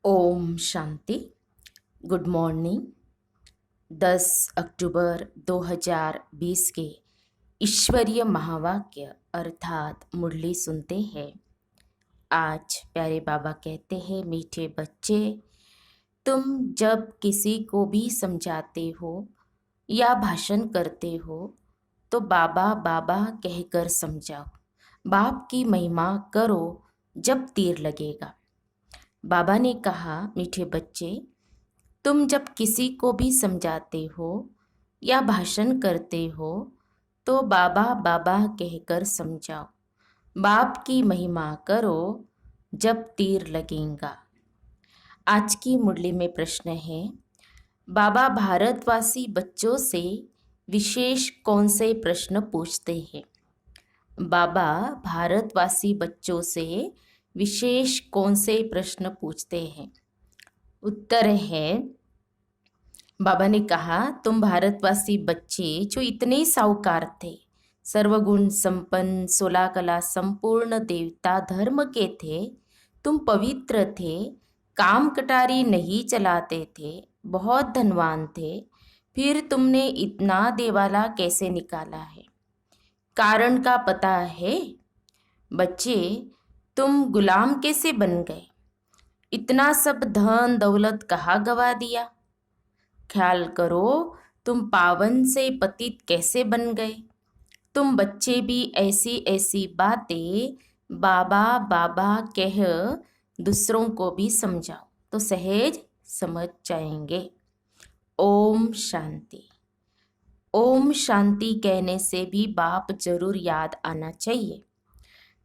Om Shanti. Good morning. 10 अक्टूबर 2020 के ईश्वरीय महावाक्य अर्थात मुरली सुनते हैं। आज प्यारे बाबा कहते हैं, मीठे बच्चे, तुम जब किसी को भी समझाते हो या भाषण करते हो तो बाबा बाबा कहकर समझाओ। बाप की महिमा करो जब तीर लगेगा। बाबा ने कहा, मीठे बच्चे, तुम जब किसी को भी समझाते हो या भाषण करते हो तो बाबा बाबा कहकर समझाओ। बाप की महिमा करो जब तीर लगेगा। आज की मुरली में प्रश्न है, बाबा भारतवासी बच्चों से विशेष कौन से प्रश्न पूछते हैं? बाबा भारतवासी बच्चों से विशेष कौन से प्रश्न पूछते हैं? उत्तर है, बाबा ने कहा, तुम भारतवासी बच्चे जो इतने साहूकार थे, सर्वगुण संपन्न, 16 कला संपूर्ण देवता धर्म के थे, तुम पवित्र थे, काम कटारी नहीं चलाते थे, बहुत धनवान थे, फिर तुमने इतना देवाला कैसे निकाला है? कारण का पता है? बच्चे, तुम गुलाम कैसे बन गए? इतना सब धन दौलत कहाँ गवा दिया? ख्याल करो, तुम पावन से पतित कैसे बन गए? तुम बच्चे भी ऐसी ऐसी बातें बाबा बाबा कह दूसरों को भी समझाओ तो सहज समझ जाएंगे। ओम शांति। ओम शांति कहने से भी बाप जरूर याद आना चाहिए।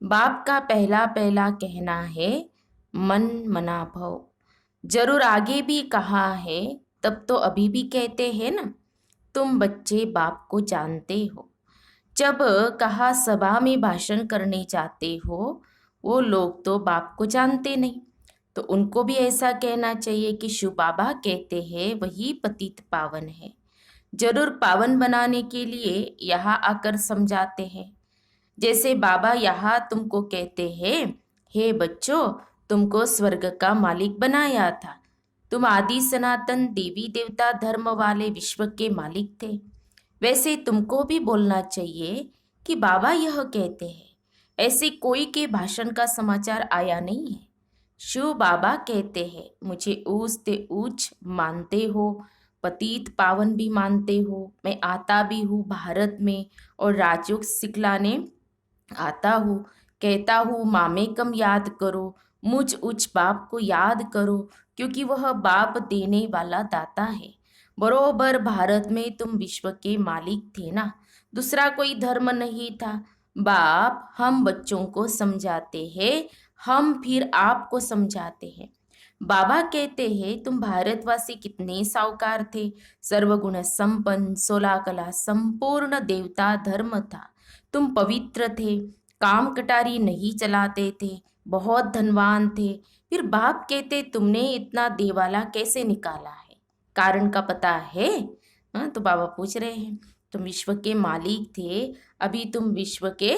बाप का पहला पहला कहना है मन मना भव। जरूर आगे भी कहा है, तब तो अभी भी कहते हैं ना, तुम बच्चे बाप को जानते हो। जब कहा सभा में भाषण करने जाते हो, वो लोग तो बाप को जानते नहीं, तो उनको भी ऐसा कहना चाहिए कि शिव बाबा कहते हैं वही पतित पावन है। जरूर पावन बनाने के लिए यहाँ आकर समझाते हैं। जैसे बाबा यहाँ तुमको कहते हैं, हे बच्चों, तुमको स्वर्ग का मालिक बनाया था, तुम आदि सनातन देवी देवता धर्म वाले विश्व के मालिक थे। वैसे तुमको भी बोलना चाहिए कि बाबा यह कहते हैं। ऐसे कोई के भाषण का समाचार आया नहीं है। शिव बाबा कहते हैं, मुझे ऊंच ते ऊंच मानते हो, पतित पावन भी मानते हो, मैं आता भी हूँ भारत में और राजयोग सिखलाने आता हूँ, कहता हूँ मामे कम याद करो, मुझ उच्च बाप को याद करो, क्योंकि वह बाप देने वाला दाता है। बरोबर भारत में तुम विश्व के मालिक थे ना, दूसरा कोई धर्म नहीं था। बाप हम बच्चों को समझाते हैं, हम फिर आपको समझाते हैं। बाबा कहते हैं, तुम भारतवासी कितने साहूकार थे, सर्वगुण संपन्न, 16 कला संपूर्ण देवता धर्म था, तुम पवित्र थे, काम कटारी नहीं चलाते थे, बहुत धनवान थे। फिर बाप कहते, तुमने इतना देवाला कैसे निकाला है? कारण का पता है? हाँ, तो बाबा पूछ रहे हैं, तुम विश्व के मालिक थे, अभी तुम विश्व के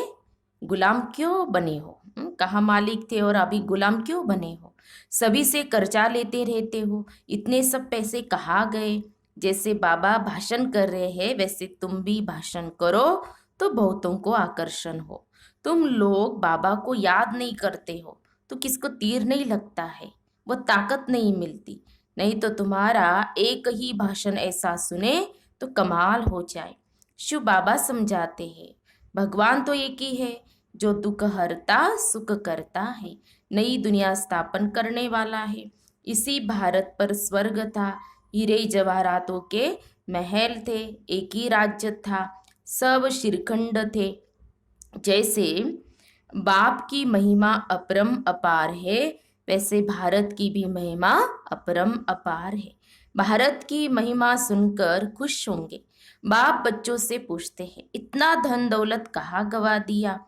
गुलाम क्यों बने हो? कहाँ मालिक थे और अभी गुलाम क्यों बने हो? सभी से कर्जा लेते रहते हो, इतने सब पैसे कहाँ गए? जैसे बाबा भाषण कर रहे हैं वैसे तुम भी भाषण करो तो बहुतों को आकर्षण हो। तुम लोग बाबा को याद नहीं करते हो तो किसको तीर नहीं लगता है, वो ताकत नहीं मिलती। नहीं तो तुम्हारा एक ही भाषण ऐसा सुने तो कमाल हो जाए। शिव बाबा समझाते हैं, भगवान तो एक ही है जो दुख हरता सुख करता है, नई दुनिया स्थापन करने वाला है। इसी भारत पर स्वर्ग था, हीरे जवाहरातों के महल थे, एक ही राज्य था, सब शिरखंड थे। जैसे बाप की महिमा अपरम अपार है, वैसे भारत की भी महिमा अपरम अपार है। भारत की महिमा सुनकर खुश होंगे। बाप बच्चों से पूछते हैं, इतना धन दौलत कहाँ गवा दिया?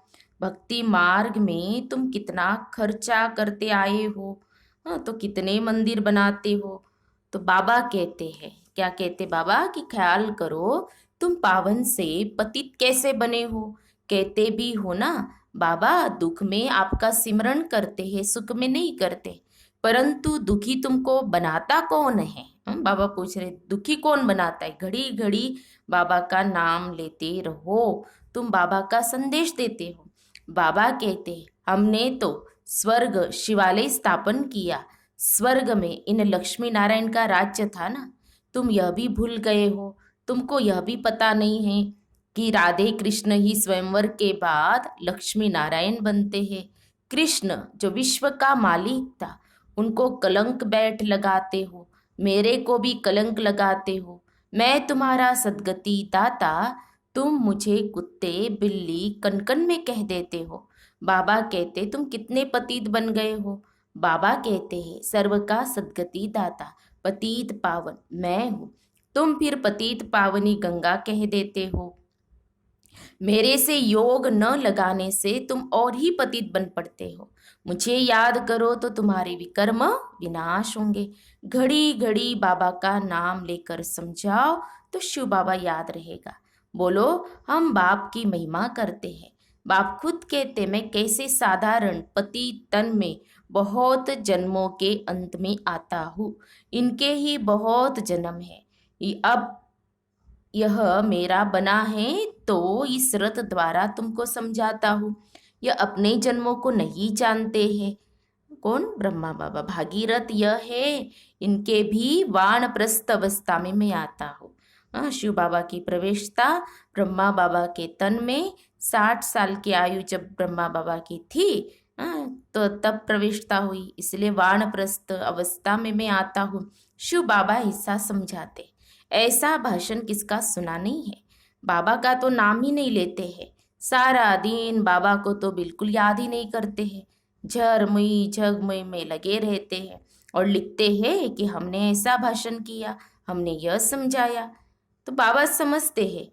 भक्ति मार्ग में तुम कितना खर्चा करते आए हो, हाँ, तो कितने मंदिर बनाते हो? तो बाबा कहते हैं, क्या कहते बाबा, कि ख्याल करो, तुम पावन से पतित कैसे बने हो? कहते भी हो ना, बाबा दुख में आपका सिमरन करते हैं, सुख में नहीं करते। परंतु दुखी तुमको बनाता कौन है? बाबा पूछ रहे दुखी कौन बनाता है? घड़ी घड़ी बाबा का नाम लेते रहो, तुम बाबा का संदेश देते हो। बाबा कहते हमने तो स्वर्ग शिवालय स्थापन किया, स्वर्ग में इन लक्ष्मी नारायण का राज्य था ना, तुम यह भी भूल गए हो। तुमको यह भी पता नहीं है कि राधे कृष्ण ही स्वयंवर के बाद लक्ष्मी नारायण बनते हैं। कृष्ण जो विश्व का मालिक था, उनको कलंक बैठ लगाते हो, मेरे को भी कलंक लगाते हो। मैं तुम्हारा सद्गति दाता, तुम मुझे कुत्ते बिल्ली कनकन में कह देते हो। बाबा कहते तुम कितने पतित बन गए हो। बाबा कहते हैं सर्व का सद्गति दाता पतित पावन मैं हूँ, तुम फिर पतित पावनी गंगा कह देते हो। मेरे से योग न लगाने से तुम और ही पतित बन पड़ते हो। मुझे याद करो तो तुम्हारे विकर्म विनाश होंगे। घड़ी घड़ी बाबा का नाम लेकर समझाओ तो शिव बाबा याद रहेगा। बोलो हम बाप की महिमा करते हैं। बाप खुद कहते मैं कैसे साधारण पति तन में बहुत जन्मों के अंत में आता हूँ, इनके ही बहुत जन्म है। अब यह मेरा बना है तो इस रथ द्वारा तुमको समझाता हूँ। यह अपने जन्मों को नहीं जानते हैं। कौन? ब्रह्मा बाबा। भागीरथ यह है, इनके भी वानप्रस्थ अवस्था में मैं आता हूँ। शिव बाबा की प्रवेशता ब्रह्मा बाबा के तन में 60 साल की आयु जब ब्रह्मा बाबा की थी, तो तब प्रवेशता हुई, इसलिए वानप्रस्थ अवस्था में मैं आता हूँ। शिव बाबा ऐसा समझाते। ऐसा भाषण किसका सुना नहीं है? बाबा का तो नाम ही नहीं लेते हैं, सारा दिन बाबा को तो बिल्कुल याद ही नहीं करते हैं, झरमुई झगमुई में लगे रहते हैं और लिखते हैं कि हमने ऐसा भाषण किया, हमने यह समझाया। तो बाबा समझते हैं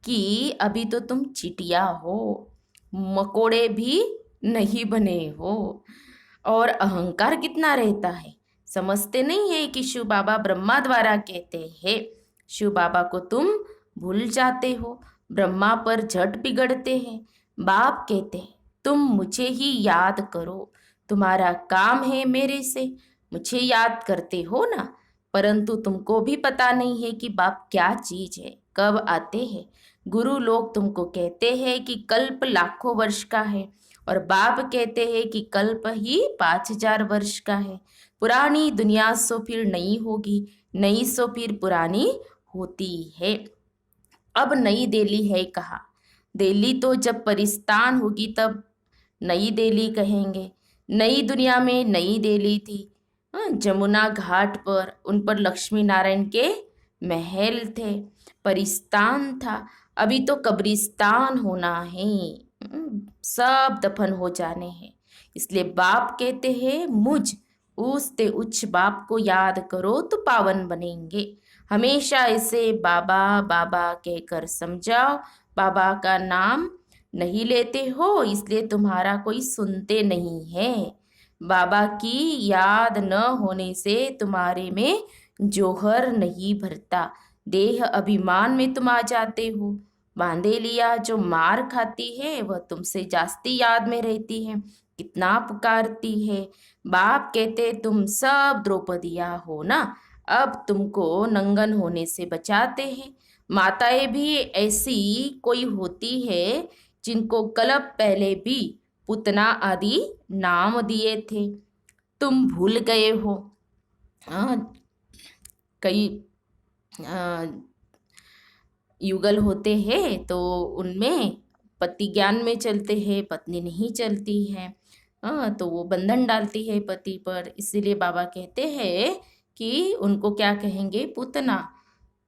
कि अभी तो तुम चिटिया हो, मकोड़े भी नहीं बने हो, और अहंकार कितना रहता है। समझते नहीं है कि शिव बाबा ब्रह्मा द्वारा कहते हैं। शिव बाबा को तुम भूल जाते हो, ब्रह्मा पर झट बिगड़ते हैं। बाप कहते हैं तुम मुझे ही याद करो, तुम्हारा काम है मेरे से, मुझे याद करते हो ना। परंतु तुमको भी पता नहीं है कि बाप क्या चीज है, कब आते हैं। गुरु लोग तुमको कहते हैं कि कल्प लाखों वर्ष का है, और बाप कहते हैं कि कल्प ही 5000 वर्ष का है। पुरानी दुनिया सो फिर नई होगी, नई सो फिर पुरानी होती है। अब नई दिल्ली है कहाँ? दिल्ली तो जब परिस्तान होगी तब नई दिल्ली कहेंगे। नई दुनिया में नई दिल्ली थी। जमुना घाट पर उन पर लक्ष्मी नारायण के महल थे, परिस्तान था। अभी तो कब्रिस्तान होना है, सब दफन हो जाने हैं। इसलिए बाप कहते हैं मुझ उसते उच्च बाप को याद करो तो पावन बनेंगे। हमेशा इसे बाबा बाबा कहकर समझाओ। बाबा का नाम नहीं लेते हो इसलिए तुम्हारा कोई सुनते नहीं है। बाबा की याद न होने से तुम्हारे में जोहर नहीं भरता, देह अभिमान में तुम आ जाते हो। बांधे लिया जो मार खाती है वह तुमसे जास्ती याद में रहती है, कितना पुकारती है। बाप कहते तुम सब द्रौपदिया हो ना, अब तुमको नंगन होने से बचाते हैं। माताएं भी ऐसी कोई होती है जिनको कल्प पहले भी पुतना आदि नाम दिए थे, तुम भूल गए हो। कई युगल होते हैं तो उनमें पति ज्ञान में चलते हैं, पत्नी नहीं चलती है। तो वो बंधन डालती है पति पर, इसीलिए बाबा कहते हैं कि उनको क्या कहेंगे? पुतना।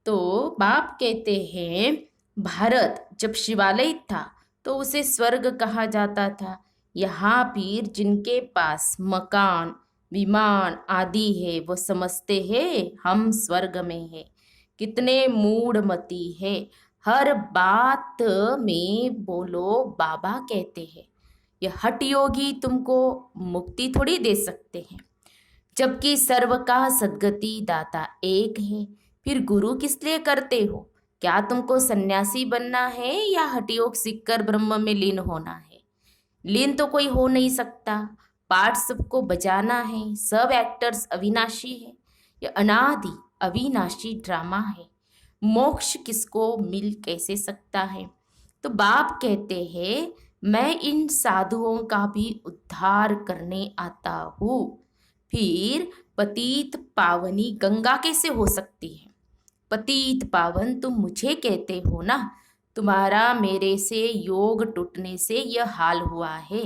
तो बाप कहते हैं भारत जब शिवालय था तो उसे स्वर्ग कहा जाता था। यहाँ फिर जिनके पास मकान विमान आदि है वो समझते हैं हम स्वर्ग में है। कितने मूढ़मती है, हर बात में बोलो बाबा कहते हैं। यह हठ योगी तुमको मुक्ति थोड़ी दे सकते हैं, जबकि सर्व का सद्गति दाता एक है। फिर गुरु किस लिए करते हो? क्या तुमको सन्यासी बनना है या हठ योग सीखकर ब्रह्म में लीन होना है? लीन तो कोई हो नहीं सकता, पार्ट सबको बजाना है, सब एक्टर्स अविनाशी है। यह अनादि अविनाशी ड्रामा है। मोक्ष किसको मिल कैसे सकता है? तो बाप कहते हैं मैं इन साधुओं का भी उद्धार करने आता हूँ। फिर पतित पावनी गंगा कैसे हो सकती है? पतित पावन तुम मुझे कहते हो ना, तुम्हारा मेरे से योग टूटने से यह हाल हुआ है।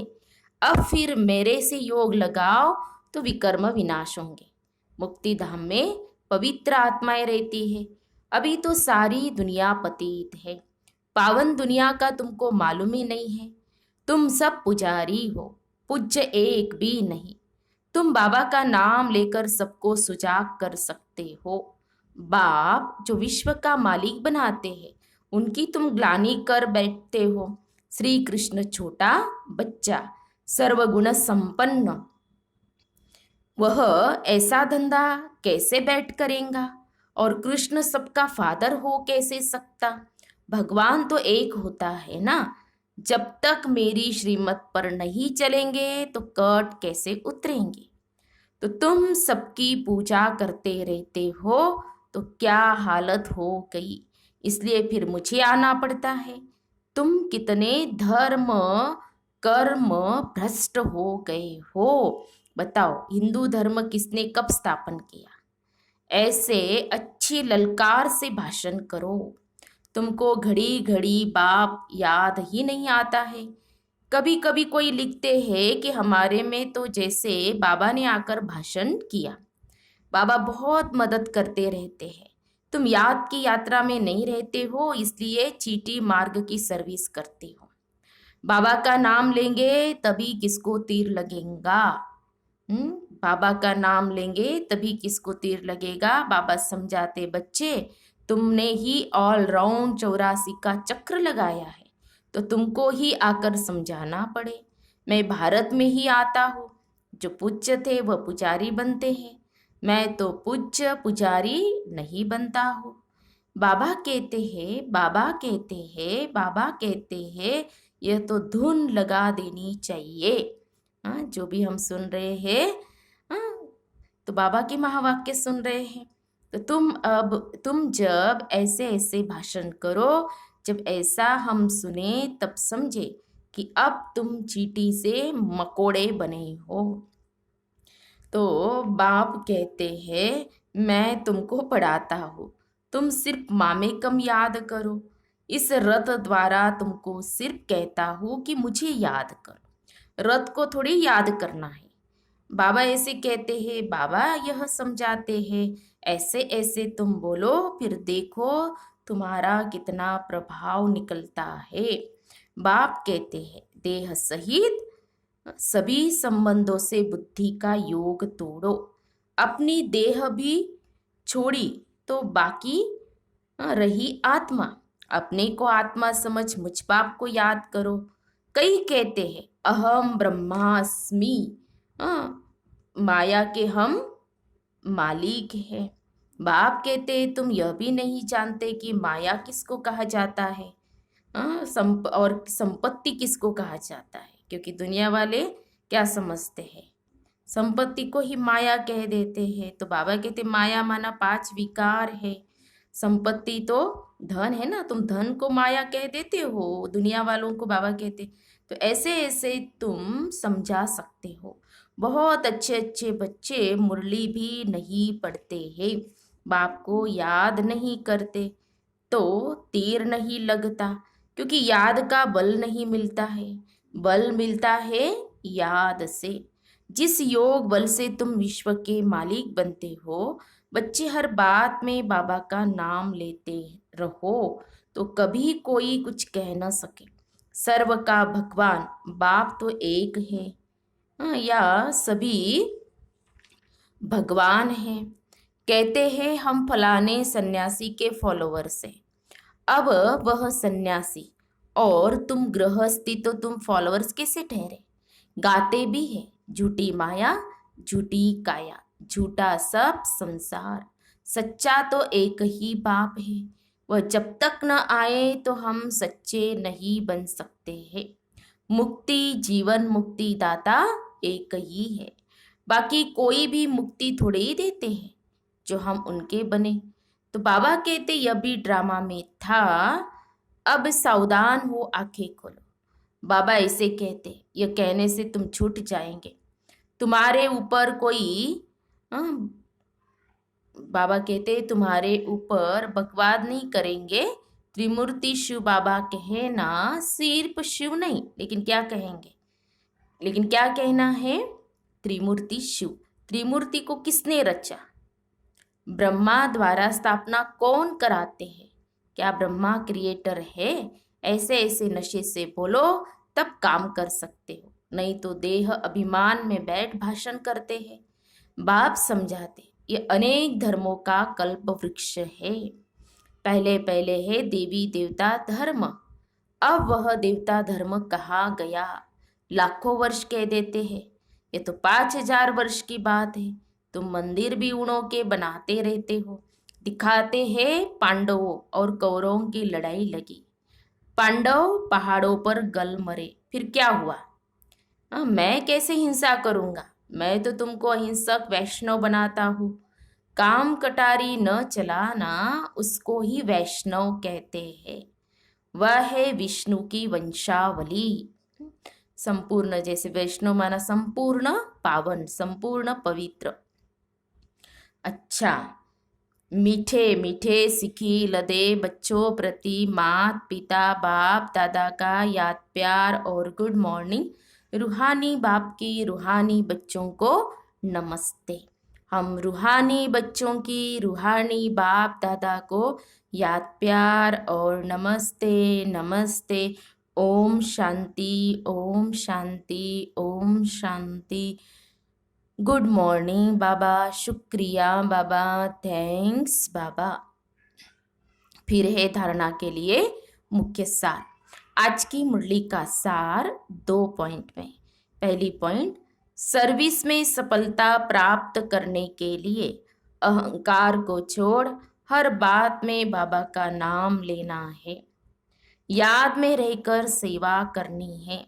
अब फिर मेरे से योग लगाओ तो विकर्म विनाश होंगे। मुक्ति धाम में पवित्र आत्माएं रहती है। अभी तो सारी दुनिया पतित है। पावन दुनिया का तुमको मालूम ही नहीं है। तुम सब पुजारी हो, पूज्य एक भी नहीं। तुम बाबा का नाम लेकर सबको सुजाग कर सकते हो। बाप जो विश्व का मालिक बनाते हैं उनकी तुम ग्लानि कर बैठते हो। श्री कृष्ण छोटा बच्चा सर्वगुण संपन्न, वह ऐसा धंधा कैसे बैठ करेगा? और कृष्ण सबका फादर हो कैसे सकता? भगवान तो एक होता है ना। जब तक मेरी श्रीमत पर नहीं चलेंगे तो कट कैसे उतरेंगे? तो तुम सबकी पूजा करते रहते हो तो क्या हालत हो गई, इसलिए फिर मुझे आना पड़ता है। तुम कितने धर्म कर्म भ्रष्ट हो गए हो। बताओ हिंदू धर्म किसने कब स्थापन किया? ऐसे अच्छी ललकार से भाषण करो। तुमको घड़ी घड़ी बाप याद ही नहीं आता है। कभी कभी कोई लिखते हैं कि हमारे में तो जैसे बाबा ने आकर भाषण किया। बाबा बहुत मदद करते रहते हैं। तुम याद की यात्रा में नहीं रहते हो, इसलिए चीटी मार्ग की सर्विस करते हो। बाबा का नाम लेंगे तभी किसको तीर लगेगा? बाबा का नाम लेंगे तभी किसको तीर लगेगा? बाबा समझाते बच्चे तुमने ही ऑल राउंड 84 का चक्र लगाया है तो तुमको ही आकर समझाना पड़े। मैं भारत में ही आता हूँ। जो पूज्य थे वह पुजारी बनते हैं, मैं तो पूज्य पुजारी नहीं बनता हूँ। बाबा कहते हैं, बाबा कहते हैं, बाबा कहते हैं, यह तो धुन लगा देनी चाहिए। हाँ, जो भी हम सुन रहे हैं, हाँ, तो बाबा के महावाक्य सुन रहे हैं। तो तुम जब ऐसे ऐसे भाषण करो, जब ऐसा हम सुने तब समझे कि अब तुम चींटी से मकोड़े बने हो। तो बाप कहते हैं मैं तुमको पढ़ाता हूँ, तुम सिर्फ मामे कम याद करो। इस रथ द्वारा तुमको सिर्फ कहता हूँ कि मुझे याद करो, रथ को थोड़ी याद करना है। बाबा ऐसे कहते हैं, बाबा यह समझाते हैं, ऐसे ऐसे तुम बोलो, फिर देखो तुम्हारा कितना प्रभाव निकलता है। बाप कहते हैं देह सहित सभी संबंधों से बुद्धि का योग तोड़ो। अपनी देह भी छोड़ी तो बाकी रही आत्मा। अपने को आत्मा समझ मुझ बाप को याद करो। कई कहते हैं अहम ब्रह्मास्मि, माया के हम मालिक हैं। बाप कहते हैं तुम यह भी नहीं जानते कि माया किसको कहा जाता है, और संपत्ति किसको कहा जाता है। क्योंकि दुनिया वाले क्या समझते हैं, संपत्ति को ही माया कह देते हैं। तो बाबा कहते माया माना 5 विकार है, संपत्ति तो धन है ना, तुम धन को माया कह देते हो, दुनिया वालों को बाबा कहते। तो ऐसे ऐसे तुम समझा सकते हो। बहुत अच्छे अच्छे बच्चे मुरली भी नहीं पढ़ते हैं, बाप को याद नहीं करते तो तीर नहीं लगता, क्योंकि याद का बल नहीं मिलता है। बल मिलता है याद से। जिस योग बल से तुम विश्व के मालिक बनते हो, बच्चे हर बात में बाबा का नाम लेते रहो तो कभी कोई कुछ कह न सके। सर्व का भगवान बाप तो एक है, या सभी भगवान हैं। कहते हैं हम फलाने सन्यासी के फॉलोवर्स हैं। अब वह सन्यासी और तुम गृहस्थी, तो तुम फॉलोअर्स कैसे ठहरे? गाते भी है झूठी माया झूठी काया, झूठा सब संसार, सच्चा तो एक ही बाप है। वह जब तक न आए तो हम सच्चे नहीं बन सकते हैं। मुक्ति जीवन मुक्ति दाता एक ही है। बाकी कोई भी मुक्ति थोड़े ही देते हैं जो हम उनके बने। तो बाबा कहते यह भी ड्रामा में था, अब सावधान हो आंखें खोलो। बाबा ऐसे कहते, यह कहने से तुम छूट जाएंगे। तुम्हारे ऊपर कोई बाबा कहते तुम्हारे ऊपर बकवाद नहीं करेंगे। त्रिमूर्ति शिव बाबा कहे ना, सिर्फ शिव नहीं, लेकिन क्या कहेंगे, लेकिन क्या कहना है, त्रिमूर्ति शिव। त्रिमूर्ति को किसने रचा? ब्रह्मा द्वारा स्थापना कौन कराते हैं? क्या ब्रह्मा क्रिएटर है? ऐसे ऐसे नशे से बोलो तब काम कर सकते हो, नहीं तो देह अभिमान में बैठ भाषण करते हैं। बाप समझाते ये अनेक धर्मों का कल्प वृक्ष है। पहले पहले है देवी देवता धर्म, अब वह देवता धर्म कहाँ गया? लाखों वर्ष कह देते हैं, ये तो 5000 वर्ष की बात है। तुम मंदिर भी उड़ों के बनाते रहते हो। दिखाते हैं पांडवों और कौरवों की लड़ाई लगी, पांडव पहाड़ों पर गल मरे, फिर क्या हुआ? मैं कैसे हिंसा करूंगा? मैं तो तुमको अहिंसक वैष्णव बनाता हूँ। काम कटारी न चलाना, उसको ही वैष्णव कहते हैं। वह है विष्णु की वंशावली। संपूर्ण, जैसे वैष्णव माना संपूर्ण पावन, संपूर्ण पवित्र। अच्छा, मीठे मीठे सिखी लदे बच्चों प्रति मात पिता बाप दादा का याद प्यार और गुड मॉर्निंग। रूहानी बाप की रूहानी बच्चों को नमस्ते। हम रूहानी बच्चों की रूहानी बाप दादा को याद प्यार और नमस्ते नमस्ते। ओम शांति, ओम शांति, ओम शांति। गुड मॉर्निंग बाबा, शुक्रिया बाबा, थैंक्स बाबा। फिर है धारणा के लिए मुख्य सार। आज की मुरली का सार 2 पॉइंट में। पहली पॉइंट, सर्विस में सफलता प्राप्त करने के लिए अहंकार को छोड़ हर बात में बाबा का नाम लेना है। याद में रहकर सेवा करनी है।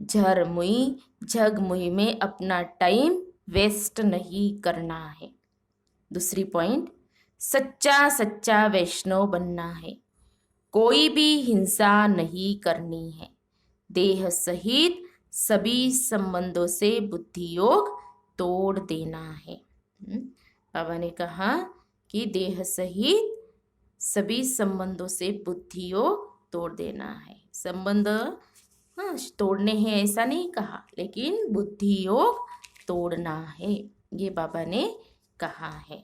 झरमुई झगमुई में अपना टाइम वेस्ट नहीं करना है। दूसरी पॉइंट, सच्चा सच्चा वैष्णव बनना है। कोई भी हिंसा नहीं करनी है। देह सहित सभी संबंधों से बुद्धि योग तोड़ देना है। बाबा ने कहा कि देह सहित सभी संबंधों से बुद्धि योग तोड़ देना है। संबंध तोड़ने हैं ऐसा नहीं कहा, लेकिन बुद्धि योग तोड़ना है, ये बाबा ने कहा है।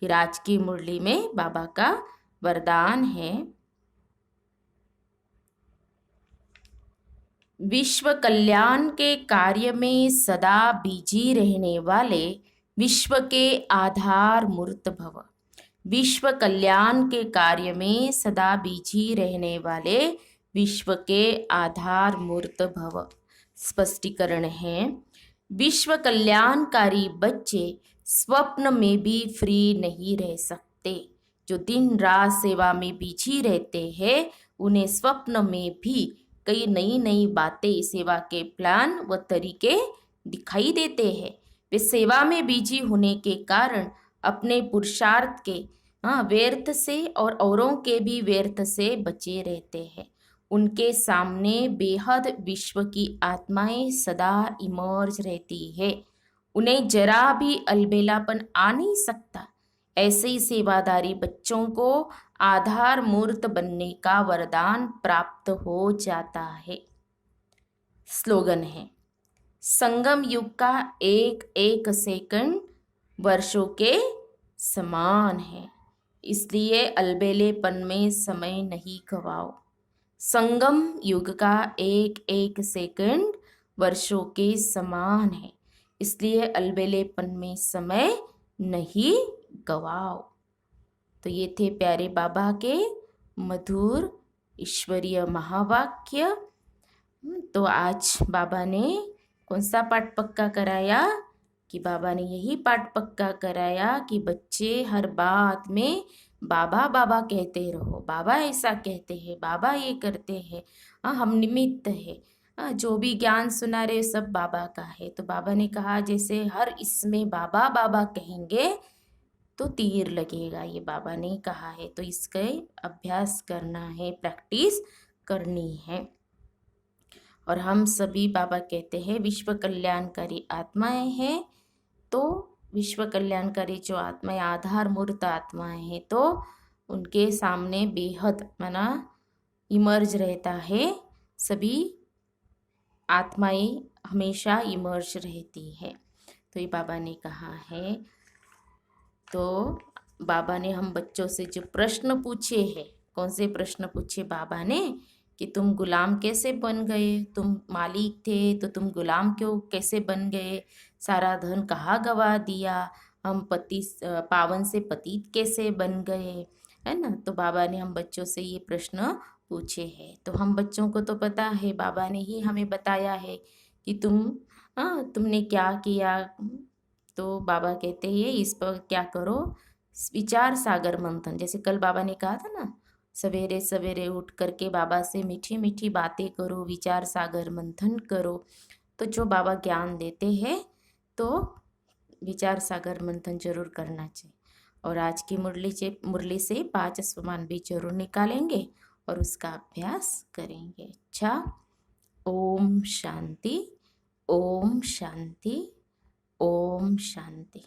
फिर आज की मुरली में बाबा का वरदान है, विश्व कल्याण के कार्य में सदा बिजी रहने वाले विश्व के आधार मूर्त भव। विश्व कल्याण के कार्य में सदा बिजी रहने वाले विश्व के आधार मूर्त भव। स्पष्टीकरण है, विश्व कल्याणकारी बच्चे स्वप्न में भी फ्री नहीं रह सकते। जो दिन रात सेवा में बिजी रहते हैं, उन्हें स्वप्न में भी कई नई नई बातें, सेवा के प्लान व तरीके दिखाई देते हैं। वे सेवा में बिजी होने के कारण अपने पुरुषार्थ के व्यर्थ से और औरों के भी व्यर्थ से बचे रहते हैं। उनके सामने बेहद विश्व की आत्माएं सदा इमर्ज रहती है। उन्हें जरा भी अलबेलापन आ नहीं सकता। ऐसे ही सेवादारी बच्चों को आधार मूर्त बनने का वरदान प्राप्त हो जाता है। स्लोगन है, संगम युग का एक एक सेकंड वर्षों के समान है, इसलिए अलबेलेपन में समय नहीं गवाओ। संगम युग का एक एक सेकंड वर्षों के समान है, इसलिए अलबेलेपन में समय नहीं गवाओ। तो ये थे प्यारे बाबा के मधुर ईश्वरीय महावाक्य। तो आज बाबा ने कौन सा पाठ पक्का कराया? कि बाबा ने यही पाठ पक्का कराया कि बच्चे हर बात में बाबा बाबा कहते रहो। बाबा ऐसा कहते हैं, बाबा ये करते हैं, हम निमित्त है। जो भी ज्ञान सुना रहे सब बाबा का है। तो बाबा ने कहा जैसे हर इसमें बाबा बाबा कहेंगे तो तीर लगेगा, ये बाबा ने कहा है। तो इसका अभ्यास करना है, प्रैक्टिस करनी है। और हम सभी बाबा कहते हैं विश्व कल्याणकारी आत्माएं हैं। तो विश्व कल्याणकारी जो आत्माएं आधार मूर्त आत्माएं हैं, तो उनके सामने बेहद माना इमर्ज रहता है। सभी आत्माएं हमेशा इमर्ज रहती है। तो ये बाबा ने कहा है। तो बाबा ने हम बच्चों से जो प्रश्न पूछे हैं, कौन से प्रश्न पूछे बाबा ने कि तुम गुलाम कैसे बन गए, तुम मालिक थे तो तुम गुलाम क्यों कैसे बन गए, सारा धन कहाँ गवा दिया, हम पति पावन से पतित कैसे बन गए, है ना। तो बाबा ने हम बच्चों से ये प्रश्न पूछे हैं। तो हम बच्चों को तो पता है, बाबा ने ही हमें बताया है कि तुमने क्या किया। तो बाबा कहते हैं इस पर क्या करो, विचार सागर मंथन। जैसे कल बाबा ने कहा था ना, सवेरे सवेरे उठ करके बाबा से मीठी मीठी बातें करो, विचार सागर मंथन करो। तो जो बाबा ज्ञान देते हैं तो विचार सागर मंथन जरूर करना चाहिए। और आज की मुरली से 5 स्वमान भी जरूर निकालेंगे और उसका अभ्यास करेंगे। अच्छा, ओम शांति, ओम शांति, ओम शांति।